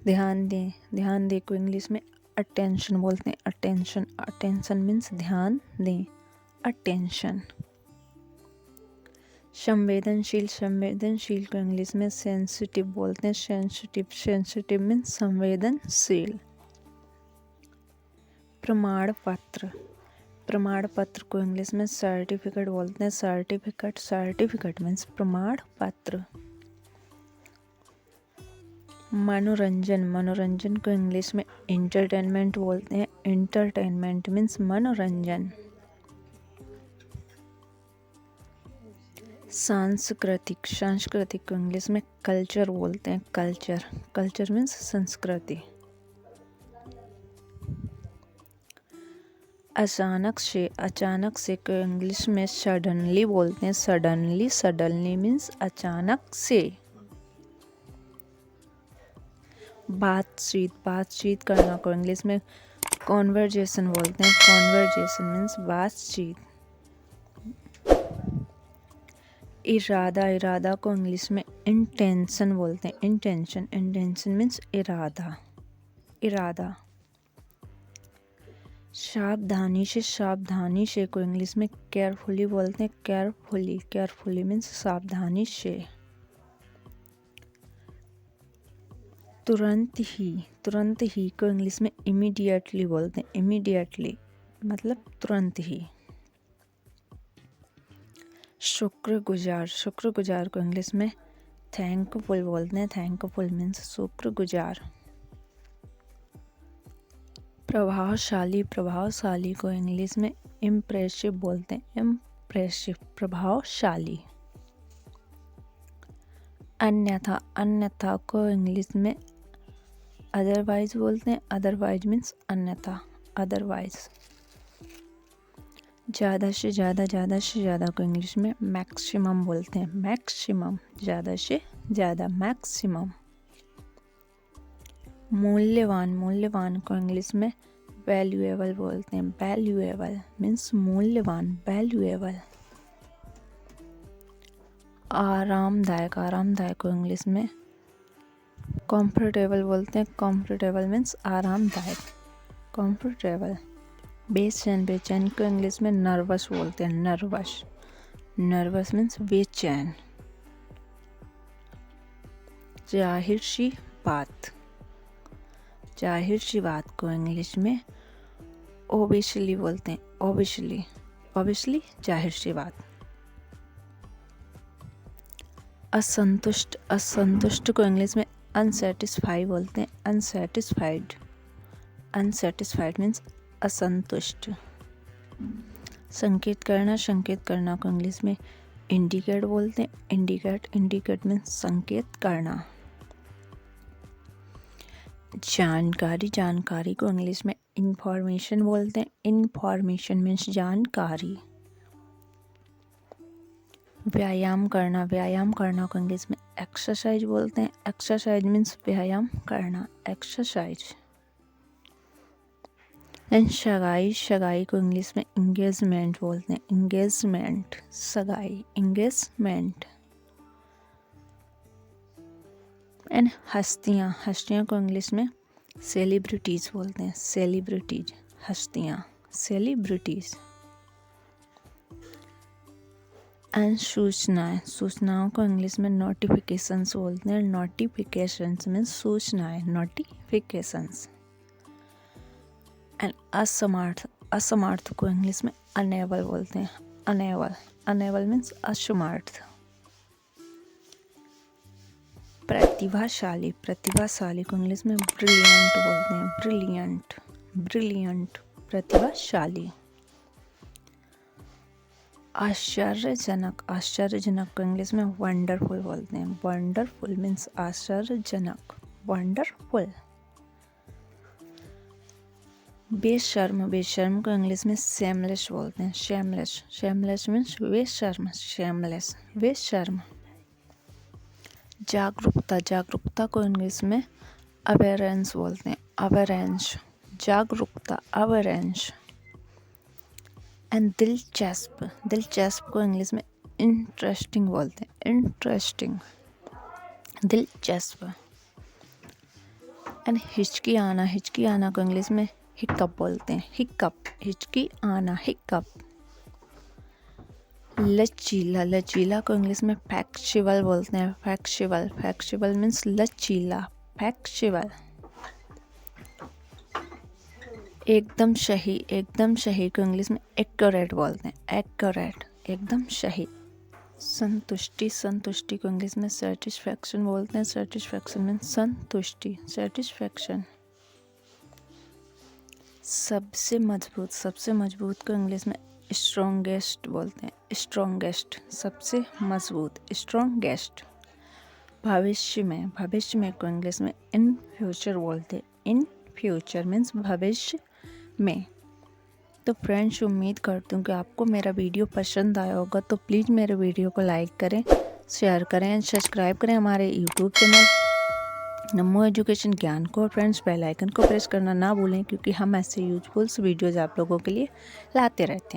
ध्यान दें, ध्यान दें को इंग्लिश में अटेंशन बोलते हैं। अटेंशन, अटेंशन मीन्स ध्यान दें, अटेंशन। संवेदनशील, संवेदनशील को इंग्लिश में सेंसिटिव बोलते हैं। सेंसिटिव, सेंसिटिव मीन्स संवेदनशील। प्रमाण पत्र, प्रमाण पत्र को इंग्लिश में सर्टिफिकेट बोलते हैं। सर्टिफिकेट, सर्टिफिकेट मीन्स प्रमाण पत्र। मनोरंजन, मनोरंजन को इंग्लिश में एंटरटेनमेंट बोलते हैं। एंटरटेनमेंट मीन्स मनोरंजन। सांस्कृतिक, सांस्कृतिक को इंग्लिश में कल्चर बोलते हैं। कल्चर, कल्चर मीन्स संस्कृति। अचानक से, अचानक से को इंग्लिश में सडनली बोलते हैं। सडनली, सडनली मीन्स अचानक से। बातचीत, बातचीत करना को इंग्लिश में कॉन्वर्जेशन बोलते हैं। कॉन्वर्जेशन मीन्स बातचीत। इरादा, इरादा को इंग्लिश में इंटेंशन बोलते हैं। इंटेंशन, इंटेंशन मीन्स इरादा, इरादा। सावधानी से, सावधानी से को इंग्लिश में केयरफुली बोलते हैं। केयरफुली, केयरफुली मीन्स सावधानी से। तुरंत ही, तुरंत ही को इंग्लिश में इमीडिएटली बोलते हैं। इमीडिएटली मतलब तुरंत ही। शुक्रगुजार, शुक्रगुजार को इंग्लिश में थैंकफुल बोलते हैं। थैंकफुल मीन्स शुक्रगुजार। प्रभावशाली, प्रभावशाली को इंग्लिश में इम्प्रेसिव बोलते हैं। इम्प्रेसिव, प्रभावशाली। अन्यथा, अन्यथा को इंग्लिश में अदरवाइज बोलते हैं। अदरवाइज मीन्स अन्यथा, अदरवाइज। ज़्यादा से ज़्यादा, ज़्यादा से ज़्यादा को इंग्लिश में मैक्सिमम बोलते हैं। मैक्सिमम, ज़्यादा से ज़्यादा, मैक्सिमम। मूल्यवान, मूल्यवान को इंग्लिश में वैल्यूएबल बोलते हैं। वैल्यूएबल मीन्स मूल्यवान, वैल्यूएबल। आरामदायक, आरामदायक को इंग्लिश में कंफर्टेबल बोलते हैं। कंफर्टेबल मीन्स आरामदायक, कंफर्टेबल। बेचैन, बेचैन को इंग्लिश में नर्वस बोलते हैं। नर्वस, नर्वस मीन्स बेचैन। जाहिर सी बात, जाहिर सी बात को इंग्लिश में ओबियसली बोलते हैं। ओबियसली, ओबियसली जाहिर सी बात। असंतुष्ट, असंतुष्ट को इंग्लिश में अनसेटिस्फाई बोलते हैं। अनसेटिस्फाइड, अनसेटिस्फाइड मीन्स असंतुष्ट। संकेत करना, संकेत करना को इंग्लिश में इंडिकेट बोलते हैं। इंडिकेट, इंडिकेट मीन्स संकेत करना। जानकारी, जानकारी को इंग्लिश में इंफॉर्मेशन बोलते हैं। इंफॉर्मेशन मीन्स जानकारी। व्यायाम करना, व्यायाम करना को इंग्लिश में एक्सरसाइज बोलते हैं। एक्सरसाइज मीन्स व्यायाम करना, एक्सरसाइज। एंड सगाई, सगाई को इंग्लिश में इंगेजमेंट बोलते हैं। इंगेजमेंट, सगाई, इंगेजमेंट। एंड हस्तियाँ, हस्तियाँ को इंग्लिश में सेलिब्रिटीज बोलते हैं। Celebrities, हस्तियाँ, celebrities. एंड सूचनाएं, सूचनाओं को इंग्लिश में नोटिफिकेशंस बोलते हैं। नोटिफिकेशंस मीन्स सूचनाएं, नोटिफिकेशंस। एंड असमर्थ, असमर्थ को इंग्लिश में अनेबल बोलते हैं। अनेबल, अनेबल मीन्स असमर्थ। प्रतिभाशाली, प्रतिभाशाली को इंग्लिश में ब्रिलियंट बोलते हैं। ब्रिलियंट, ब्रिलियंट, प्रतिभाशाली। आश्चर्यजनक, आश्चर्यजनक को इंग्लिश में वंडरफुल बोलते हैं। वंडरफुल मीन्स आश्चर्यजनक, वंडरफुल। बेशर्म, बेशर्म को इंग्लिश में शेमलेस बोलते हैं। शेमलेस, शेमलेस मीन्स बेशर्म, शेमलेस, बेशर्म। जागरूकता, जागरूकता को इंग्लिश में अवेयरेंस बोलते हैं। अवेयरेंस, जागरूकता, अवेयरेंस। एंड दिलचस्प, दिलचस्प को इंग्लिश में इंटरेस्टिंग बोलते हैं। इंटरेस्टिंग, दिलचस्प। एंड हिचकी आना को इंग्लिश में हिकअप बोलते हैं, हिकअप, हिचकी आना, हिकअप। लचीला को इंग्लिश में फ्लेक्सिबल बोलते हैं, फ्लेक्सिबल मीन्स लचीला, फ्लेक्सिबल। एकदम सही को इंग्लिश में एक्यूरेट बोलते हैं, एक्यूरेट, एकदम सही। संतुष्टि को इंग्लिश में सेटिस्फैक्शन बोलते हैं, सेटिस्फैक्शन मीन्स संतुष्टि, सेटिस्फैक्शन। सबसे मजबूत को इंग्लिश में स्ट्रॉन्गेस्ट बोलते हैं, स्ट्रॉन्गेस्ट, सबसे मजबूत, स्ट्रॉन्गेस्ट। भविष्य में को इंग्लिश में इन फ्यूचर बोलते हैं, इन फ्यूचर मीन्स भविष्य में। तो फ्रेंड्स, उम्मीद करती हूँ कि आपको मेरा वीडियो पसंद आया होगा, तो प्लीज़ मेरे वीडियो को लाइक करें, शेयर करें एंड सब्सक्राइब करें हमारे यूट्यूब चैनल नमो एजुकेशन ज्ञान को। फ्रेंड्स, बेल आइकन को प्रेस करना ना भूलें, क्योंकि हम ऐसे यूजफुल वीडियोज़ आप लोगों के लिए लाते रहते हैं।